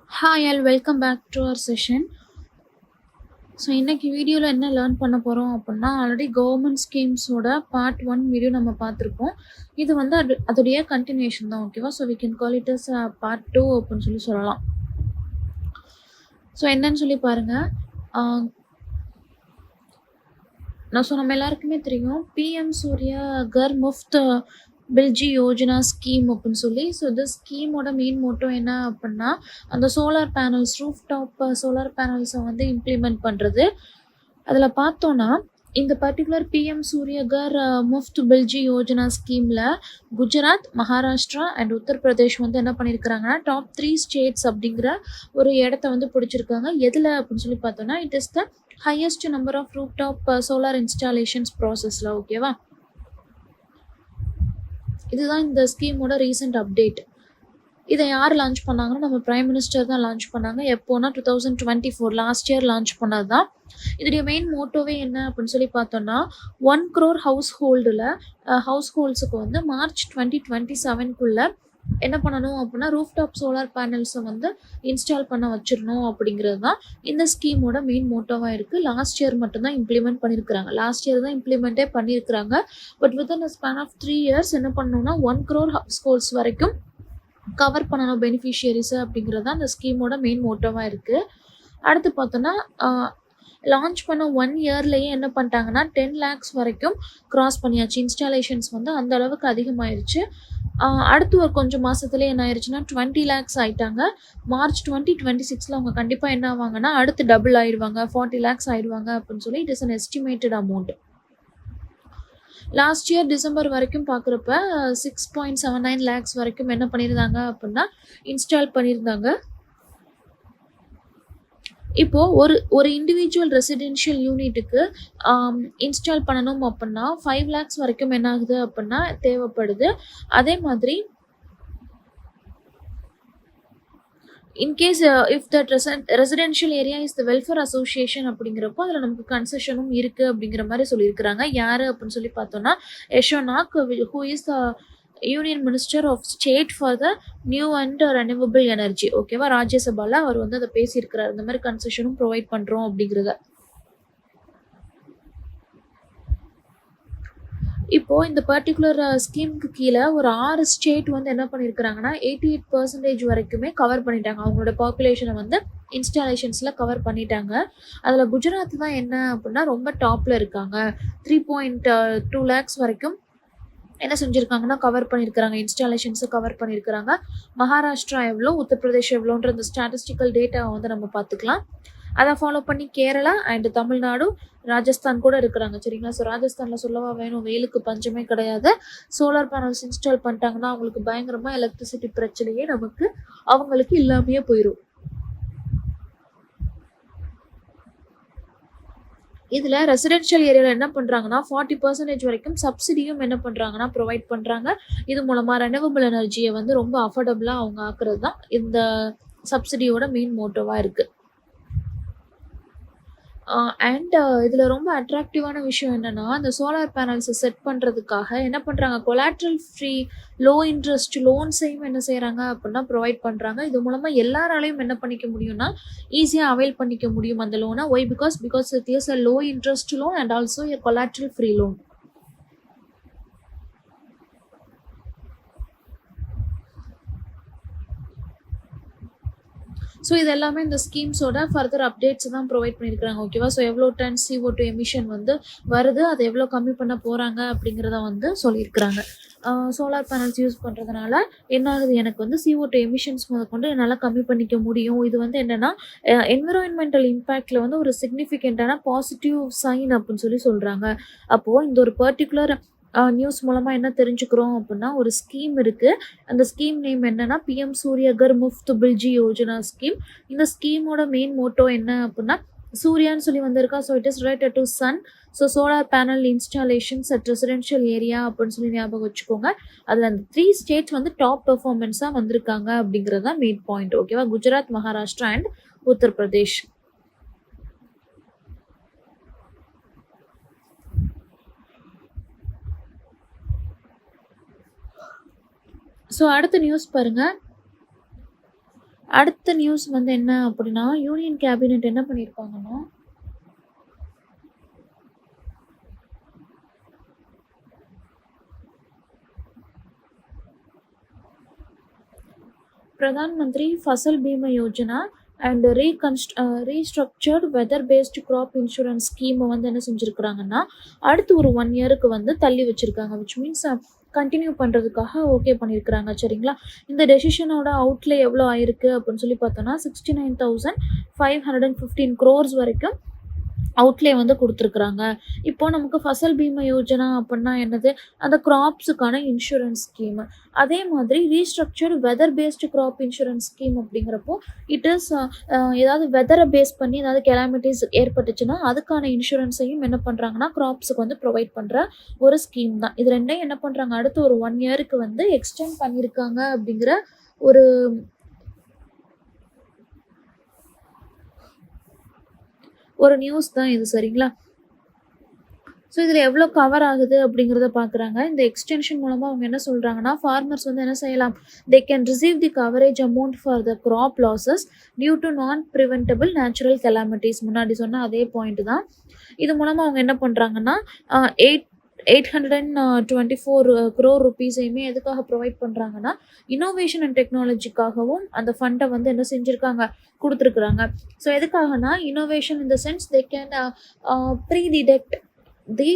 Hi, all welcome back to our session. So இன்னைக்கு வீடியோவில் என்ன லேர்ன் பண்ண போகிறோம் அப்படின்னா ஆல்ரெடி கவர்மெண்ட் ஸ்கீம்ஸோட பார்ட் 1 வீடியோ நம்ம பார்த்துருப்போம். இது வந்து அதோடைய கண்டினியூஷன் தான். ஓகேவா? So we can call it as part 2 அப்படின்னு சொல்லலாம். ஸோ என்னன்னு சொல்லி பாருங்கள். நம்ம எல்லாருக்குமே தெரியும் பிஎம் சூர்யா கர் முஃப்த் பில்ஜி யோஜனா ஸ்கீம் அப்படின்னு சொல்லி. ஸோ இந்த ஸ்கீமோட மெயின் மோட்டோ என்ன அப்படின்னா அந்த solar panels roof top solar பேனல்ஸை வந்து இம்ப்ளிமெண்ட் பண்ணுறது. அதில் பார்த்தோன்னா இந்த பர்டிகுலர் பிஎம் சூரியகர் முஃப்த் பில்ஜி யோஜனா ஸ்கீமில் குஜராத், மகாராஷ்டிரா அண்ட் உத்தரப்பிரதேஷ் வந்து என்ன பண்ணியிருக்கிறாங்கன்னா டாப் 3 ஸ்டேட்ஸ் அப்படிங்கிற ஒரு இடத்த வந்து பிடிச்சிருக்காங்க. எதில் அப்படின்னு சொல்லி பார்த்தோன்னா it is the highest number of roof top solar installations ப்ராசஸில். ஓகேவா? இதுதான் இந்த ஸ்கீமோட ரீசெண்ட் அப்டேட். இதை யார் லான்ச் பண்ணாங்கன்னா நம்ம பிரைம் மினிஸ்டர் தான் லான்ச் பண்ணாங்க. எப்போனா 2024 லாஸ்ட் இயர் லான்ச் பண்ணது தான். இதோடைய மெயின் மோட்டோவே என்ன அப்படின்னு சொல்லி பார்த்தோன்னா 1 crore ஹவுஸ்ஹோல்ட்ஸுக்கு வந்து மார்ச் 2027 என்ன பண்ணணும் அப்படின்னா ரூஃப்டாப் சோலார் பேனல்ஸை வந்து இன்ஸ்டால் பண்ண வச்சிடணும் அப்படிங்கிறது தான் இந்த ஸ்கீமோட மெயின் மோட்டோவாக இருக்குது. லாஸ்ட் இயர் மட்டும்தான் இம்ப்ளிமெண்ட் பண்ணியிருக்கிறாங்க. லாஸ்ட் இயர் தான் இம்ப்ளிமெண்ட்டே பண்ணியிருக்கிறாங்க. But within a span of 3 years என்ன பண்ணணும்னா 1 crore ஹவுஸ்ஹோல்ட்ஸ் வரைக்கும் கவர் பண்ணணும் பெனிஃபிஷியரிஸை அப்படிங்கிறது தான் அந்த ஸ்கீமோட மெயின் மோட்டோவாக இருக்குது. அடுத்து பார்த்தோன்னா லான்ச் பண்ண 1 yearலேயே என்ன பண்ணிட்டாங்கன்னா 10 lakhs வரைக்கும் க்ராஸ் பண்ணியாச்சு. இன்ஸ்டாலேஷன்ஸ் வந்து அந்த அளவுக்கு அதிகமாயிருச்சு. அடுத்து ஒரு கொஞ்சம் மாதத்துலேயே என்ன ஆயிடுச்சுன்னா 20 lakhs ஆகிட்டாங்க. மார்ச் 2026 அவங்க கண்டிப்பாக என்ன ஆவாங்கன்னா அடுத்து டபுள் ஆயிடுவாங்க, 40 lakhs ஆயிடுவாங்க அப்படின்னு சொல்லி it is an estimated amount. Last year December வரைக்கும் பார்க்குறப்ப 6.79 lakhs வரைக்கும் என்ன பண்ணியிருந்தாங்க அப்படின்னா இன்ஸ்டால் பண்ணியிருந்தாங்க. இப்போது ஒரு இண்டிவிஜுவல் ரெசிடென்ஷியல் யூனிட்டுக்கு இன்ஸ்டால் பண்ணணும் அப்படின்னா 5 lakhs வரைக்கும் என்ன ஆகுது அப்படின்னா தேவைப்படுது. அதே மாதிரி in case if that residential area is the welfare association அப்படிங்கிறப்போ அதில் நமக்கு கன்செஷனும் இருக்குது அப்படிங்கிற மாதிரி சொல்லியிருக்கிறாங்க. யார் அப்படின்னு சொல்லி பார்த்தோன்னா Yesso Naik, who is the union minister of state for the new and renewable energy. ஓகேவா? ராஜ்யசபாவில் அவர் வந்து அதை பேசியிருக்கிறார். இந்த மாதிரி கன்செஷனும் ப்ரொவைட் பண்ணுறோம் அப்படிங்கிறத. இப்போது இந்த பர்டிகுலர் ஸ்கீமுக்கு கீழே ஒரு 6 ஸ்டேட் வந்து என்ன பண்ணியிருக்கிறாங்கன்னா 88% வரைக்குமே கவர் பண்ணிட்டாங்க. அவங்களோட பாப்புலேஷனை வந்து இன்ஸ்டாலேஷன்ஸில் கவர் பண்ணிட்டாங்க. அதில் குஜராத் தான் என்ன அப்படின்னா ரொம்ப டாப்பில் இருக்காங்க. 3.2 lakhs வரைக்கும் என்ன செஞ்சுருக்காங்கன்னா கவர் பண்ணியிருக்கிறாங்க. இன்ஸ்டாலேஷன்ஸை கவர் பண்ணியிருக்கிறாங்க. மகாராஷ்டிரா எவ்வளோ, உத்தரப்பிரதேஷ் எவ்வளோன்ற இந்த ஸ்டாட்டிஸ்டிக்கல் டேட்டாவை வந்து நம்ம பார்த்துக்கலாம். அதை ஃபாலோ பண்ணி கேரளா அண்ட் தமிழ்நாடு, ராஜஸ்தான் கூட இருக்கிறாங்க. சரிங்களா? ஸோ ராஜஸ்தானில் சொல்லவா வேணும், வெயிலுக்கு பஞ்சமே கிடையாது. சோலார் பேனல்ஸ் இன்ஸ்டால் பண்ணிட்டாங்கன்னா அவங்களுக்கு பயங்கரமாக எலக்ட்ரிசிட்டி பிரச்சனையே நமக்கு அவங்களுக்கு இல்லாமையே போயிடும். இதில் ரெசிடென்ஷியல் ஏரியாவில் என்ன பண்ணுறாங்கன்னா 40% வரைக்கும் சப்சிடியும் என்ன பண்ணுறாங்கன்னா ப்ரொவைட் பண்ணுறாங்க. இது மூலமாக ரெனியூவபிள் எனர்ஜியை வந்து ரொம்ப அஃபோர்டபுளாக அவங்க ஆக்குறது தான் இந்த சப்சிடியோட மெயின் மோட்டோவாக இருக்குது. அண்ட் இதில் ரொம்ப அட்ராக்டிவான விஷயம் என்னென்னா இந்த சோலார் பேனல்ஸை செட் பண்ணுறதுக்காக என்ன பண்ணுறாங்க கொலாட்ரல் ஃப்ரீ லோ இன்ட்ரெஸ்ட் லோன்ஸையும் என்ன செய்கிறாங்க அப்படின்னா ப்ரொவைட் பண்ணுறாங்க. இது மூலமாக எல்லாராலையும் என்ன பண்ணிக்க முடியும்னா ஈஸியாக அவைல் பண்ணிக்க முடியும் அந்த லோனை. Why? Because it is a low interest loan and also a collateral free loan. So இது எல்லாமே இந்த ஸ்கீம்ஸோட ஃபர்தர் அப்டேட்ஸ் தான் ப்ரொவைட் பண்ணியிருக்கிறாங்க. ஓகேவா? ஸோ எவ்வளோ டன் CO2 எமிஷன் வந்து வருது, அதை எவ்வளோ கம்மி பண்ண போகிறாங்க அப்படிங்கிறத வந்து சொல்லியிருக்கிறாங்க. சோலார் பேனல்ஸ் யூஸ் பண்ணுறதுனால என்ன ஆகுது, எனக்கு வந்து CO2 எமிஷன்ஸ் முதற்கொண்டு என்னால் கம்மி பண்ணிக்க முடியும். இது வந்து என்னென்னா என்விரான்மெண்டல் இம்பேக்டில் வந்து ஒரு சிக்னிஃபிகண்ட்டான பாசிட்டிவ் சைன் அப்படின்னு சொல்லி சொல்கிறாங்க. அப்போது இந்த ஒரு பர்டிகுலர் நியூஸ் மூலமாக என்ன தெரிஞ்சுக்கிறோம் அப்படின்னா ஒரு ஸ்கீம் இருக்குது. அந்த ஸ்கீம் நேம் என்னென்னா பிஎம் சூரியகர் முஃப்த் பில்ஜி யோஜனா ஸ்கீம். இந்த ஸ்கீமோட மெயின் மோட்டோ என்ன அப்படின்னா சூர்யான்னு சொல்லி வந்திருக்கா. So it is related to sun. So solar panel installations at residential area அப்படின்னு சொல்லி ஞாபகம் வச்சுக்கோங்க. அதில் அந்த 3 ஸ்டேட்ஸ் வந்து டாப் பெர்ஃபார்மன்ஸாக வந்திருக்காங்க அப்படிங்கிறது தான் மெயின் பாயிண்ட். ஓகேவா? குஜராத், மகாராஷ்டிரா அண்ட் உத்தரப்பிரதேஷ். ஸோ அடுத்த நியூஸ் பாருங்கள். அடுத்த நியூஸ் வந்து என்ன அப்படின்னா, யூனியன் கேபினெட் என்ன பண்ணியிருக்காங்கன்னா, Pradhan Mantri Fasal Bima Yojana and restructured weather based crop insurance ஸ்கீமை வந்து என்ன செஞ்சுருக்குறாங்கன்னா, அடுத்து ஒரு 1 இயருக்கு வந்து தள்ளி வச்சுருக்காங்க. விச் மீன்ஸ் கண்டினியூ பண்ணுறதுக்காக ஓகே பண்ணியிருக்கிறாங்க. சரிங்களா? இந்த டெசிஷனோட அவுட்லே எவ்வளோ ஆயிருக்கு அப்படின்னு சொல்லி பார்த்தோன்னா 69,515 crores வரைக்கும் அவுட்லே வந்து கொடுத்துருக்குறாங்க. இப்போ நமக்கு ஃபசல் பீமா யோஜனா அப்படின்னா என்னது? அந்த கிராப்ஸுக்கான இன்சூரன்ஸ் ஸ்கீமு. அதே மாதிரி restructured weather based crop insurance scheme அப்படிங்கிறப்போ இட் இஸ் ஏதாவது வெதரை பேஸ் பண்ணி ஏதாவது கெலாமிட்டிஸ் ஏற்பட்டுச்சுன்னா அதுக்கான இன்சூரன்ஸையும் என்ன பண்ணுறாங்கன்னா கிராப்ஸுக்கு வந்து ப்ரொவைட் பண்ணுற ஒரு ஸ்கீம் தான். இது ரெண்டையும் என்ன பண்ணுறாங்க, அடுத்து ஒரு 1 இயருக்கு வந்து எக்ஸ்டெண்ட் பண்ணியிருக்காங்க அப்படிங்கிற ஒரு நியூஸ் தான் இது. சரிங்களா? ஸோ இதில் எவ்வளோ கவர் ஆகுது அப்படிங்கிறத பார்க்குறாங்க. இந்த எக்ஸ்டென்ஷன் மூலமாக அவங்க என்ன சொல்கிறாங்கன்னா, ஃபார்மர்ஸ் வந்து என்ன செய்யலாம், they can receive the coverage amount for the crop losses due to non preventable natural calamities. முன்னாடி சொன்ன அதே பாயிண்ட் தான். இது மூலமாக அவங்க என்ன பண்ணுறாங்கன்னா 824 crore rupees-ஐயுமே எதுக்காக ப்ரொவைட் பண்ணுறாங்கன்னா, இன்னோவேஷன் அண்ட் டெக்னாலஜிக்காகவும் அந்த ஃபண்டை வந்து என்ன செஞ்சுருக்காங்க, கொடுத்துருக்குறாங்க. ஸோ எதுக்காகனா, innovation in the sense they can pre detect the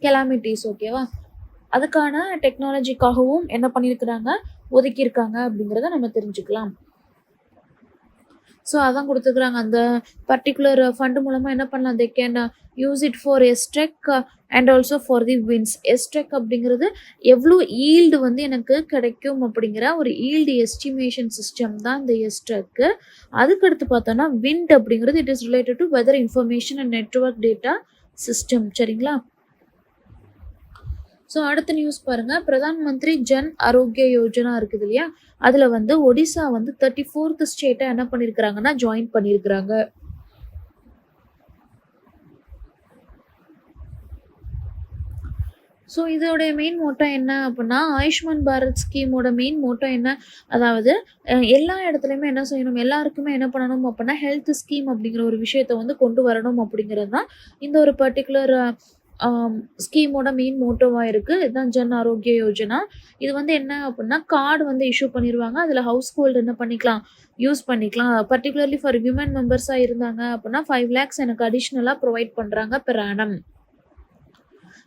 calamities. ஓகேவா? அதுக்கான டெக்னாலஜிக்காகவும் என்ன பண்ணியிருக்கிறாங்க, ஒதுக்கியிருக்காங்க அப்படிங்கிறத நம்ம தெரிஞ்சுக்கலாம். ஸோ அதான் கொடுத்துருக்குறாங்க. அந்த பர்டிகுலர் ஃபண்டு மூலமாக என்ன பண்ணலாம், they can use it for extract and also for the wins. Extract அப்படிங்கிறது எவ்வளோ ஈல்டு வந்து எனக்கு கிடைக்கும் அப்படிங்கிற ஒரு ஈல்டு எஸ்டிமேஷன் சிஸ்டம் தான் இந்த எஸ்ட்ரெக்கு. அதுக்கடுத்து பார்த்தோன்னா விண்ட் அப்படிங்கிறது it is related to weather information and network data system. சரிங்களா? ஸோ அடுத்த நியூஸ் பாருங்கள், பிரதான் மந்திரி ஜன் ஆரோக்கிய யோஜனா இருக்குது இல்லையா, அதில் வந்து ஒடிசா வந்து 34th ஸ்டேட்டை என்ன பண்ணியிருக்கிறாங்கன்னா ஜாயின் பண்ணியிருக்கிறாங்க. ஸோ இதோடைய மெயின் மோட்டோ என்ன அப்படின்னா, ஆயுஷ்மான் பாரத் ஸ்கீமோட மெயின் மோட்டோ என்ன, அதாவது எல்லா இடத்துலையுமே என்ன செய்யணும், எல்லாருக்குமே என்ன பண்ணணும் அப்படின்னா ஹெல்த் ஸ்கீம் அப்படிங்கிற ஒரு விஷயத்தை வந்து கொண்டு வரணும் அப்படிங்கிறது தான் இந்த ஒரு பர்டிகுலர் ஸ்கீமோட மெயின் மோட்டோவாக இருக்குது. இதுதான் ஜன் ஆரோக்கிய யோஜனா. இது வந்து என்ன அப்படின்னா, கார்டு வந்து இஷ்யூ பண்ணிடுவாங்க. அதில் ஹவுஸ் ஹோல்டு என்ன பண்ணிக்கலாம், யூஸ் பண்ணிக்கலாம். பர்டிகுலர்லி ஃபார் விமன் மெம்பர்ஸாக இருந்தாங்க அப்படின்னா 5 lakhs எனக்கு அடிஷ்னலாக ப்ரொவைட் பண்ணுறாங்க பெர் ஆனம்.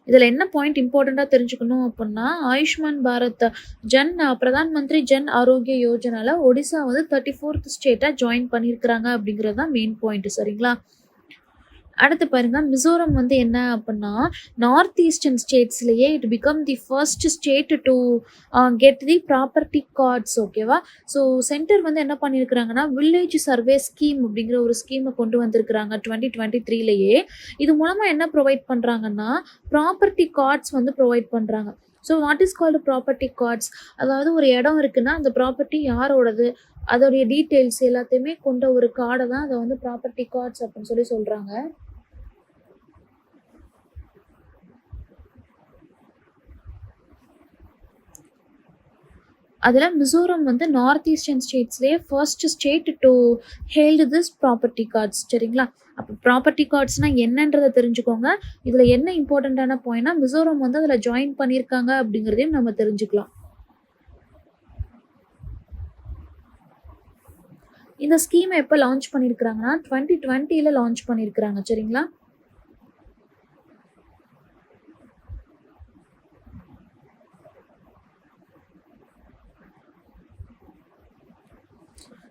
இதில் என்ன பாயிண்ட் இம்பார்ட்டண்ட்டாக தெரிஞ்சுக்கணும் அப்படின்னா, ஆயுஷ்மான் பாரத் பிரதான் மந்திரி ஜன் ஆரோக்கிய யோஜனாவில் ஒடிசா வந்து 34th ஸ்டேட்டாக ஜாயின் பண்ணியிருக்கிறாங்க அப்படிங்கிறது தான் மெயின் பாயிண்ட். சரிங்களா? அடுத்து பாருங்க, மிசோரம் வந்து என்ன அப்படின்னா, நார்த் ஈஸ்டர்ன் ஸ்டேட்ஸ்லேயே it become the first state to get the property cards. ஓகேவா? ஸோ சென்டர் வந்து என்ன பண்ணியிருக்கிறாங்கன்னா வில்லேஜ் சர்வே ஸ்கீம் அப்படிங்கிற ஒரு ஸ்கீமை கொண்டு வந்திருக்கிறாங்க 2023-லேயே. இது மூலமாக என்ன ப்ரொவைட் பண்ணுறாங்கன்னா ப்ராப்பர்ட்டி கார்ட்ஸ் வந்து ப்ரொவைட் பண்ணுறாங்க. So what is called property cards, அதாவது ஒரு இடம் இருக்குன்னா அந்த ப்ராப்பர்ட்டி யாரோடது, அதோடைய டீட்டெயில்ஸ் எல்லாத்தையுமே கொண்ட ஒரு கார்டை தான் அதை வந்து ப்ராப்பர்ட்டி கார்ட்ஸ் அப்படின்னு சொல்லி சொல்கிறாங்க. அதில் மிசோரம் வந்து நார்த் ஈஸ்டர்ன் ஸ்டேட்ஸ்லேயே first state to held this property cards. சரிங்களா? அப்போ ப்ராப்பர்ட்டி கார்ட்ஸ்னால் என்னன்றதை தெரிஞ்சுக்கோங்க. இதில் என்ன இம்பார்ட்டண்ட்டான பாயிண்ட்னா, மிசோரம் வந்து அதில் ஜாயின் பண்ணியிருக்காங்க அப்படிங்கிறதையும் நம்ம தெரிஞ்சுக்கலாம். இந்த ஸ்கீமை எப்போ லான்ச் பண்ணியிருக்கிறாங்கன்னா 2020 லான்ச் பண்ணியிருக்கிறாங்க. சரிங்களா?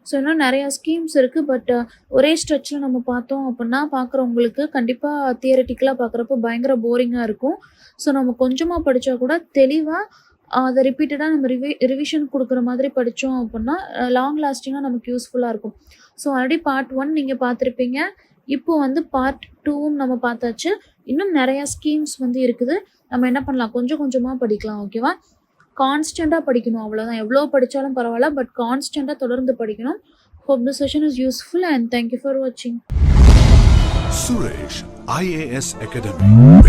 ஸோ இன்னும் நிறையா ஸ்கீம்ஸ் இருக்குது. பட் ஒரே ஸ்ட்ரெச்சில் நம்ம பார்த்தோம் அப்படின்னா பார்க்குறவங்களுக்கு கண்டிப்பாக தியரட்டிக்கலாக பார்க்குறப்போ பயங்கர போரிங்காக இருக்கும். ஸோ நம்ம கொஞ்சமாக படித்தா கூட தெளிவாக அதை ரிப்பீட்டடாக நம்ம ரிவிஷன் கொடுக்குற மாதிரி படித்தோம் அப்படின்னா லாங் லாஸ்டிங்காக நமக்கு யூஸ்ஃபுல்லாக இருக்கும். ஸோ ஆல்ரெடி பார்ட் 1 நீங்கள் பார்த்துருப்பீங்க. இப்போ வந்து பார்ட் 2 நம்ம பார்த்தாச்சு. இன்னும் நிறையா ஸ்கீம்ஸ் வந்து இருக்குது. நம்ம என்ன பண்ணலாம், கொஞ்சம் கொஞ்சமாக படிக்கலாம். ஓகேவா? கான்ஸ்டண்ட்டாக படிக்கணும், அவ்வளோதான். எவ்வளோ படித்தாலும் பரவாயில்ல, பட் கான்ஸ்டண்ட்டாக தொடர்ந்து படிக்கணும். Hope this session is useful and thank you for watching. Suresh IAS Academy.